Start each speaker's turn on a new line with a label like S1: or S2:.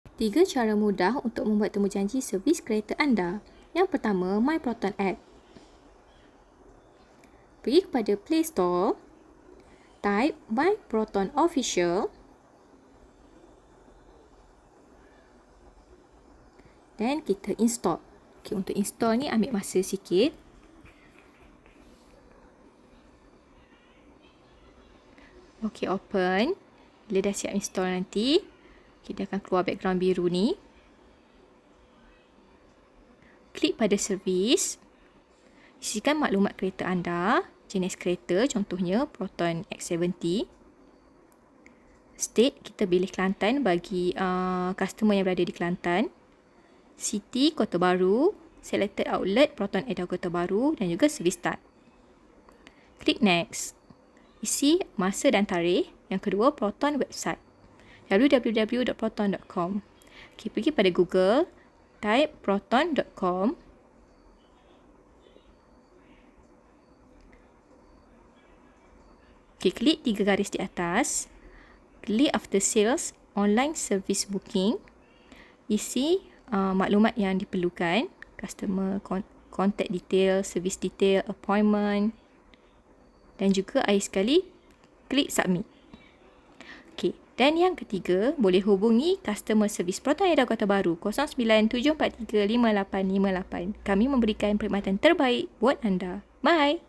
S1: 3 cara mudah untuk membuat temujanji servis kereta anda. Yang pertama, My Proton App. Pergi kepada Play Store, type My Proton Official, dan kita install. Okay, untuk install ni ambil masa sikit. Okay, open. Bila dah siap install nanti, kita akan keluar background biru ni. Klik pada servis. Isikan maklumat kereta anda, jenis kereta, contohnya Proton X70. State, kita pilih Kelantan bagi customer yang berada di Kelantan. City, Kota Baru. Selected outlet, Proton Edo Kota Baru dan juga servis start. Klik next. Isi masa dan tarikh. Yang kedua, Proton website. www.proton.com. Okay, pergi pada Google. Type proton.com. Okay, klik 3 garis di atas. Klik after sales, online service booking. Isi maklumat yang diperlukan. Customer contact detail, service detail, appointment. Dan juga akhir sekali, klik submit. Okay. Dan yang ketiga, boleh hubungi customer service Proton Edo Kota Baru 097435858. Kami memberikan perkhidmatan terbaik buat anda. Bye!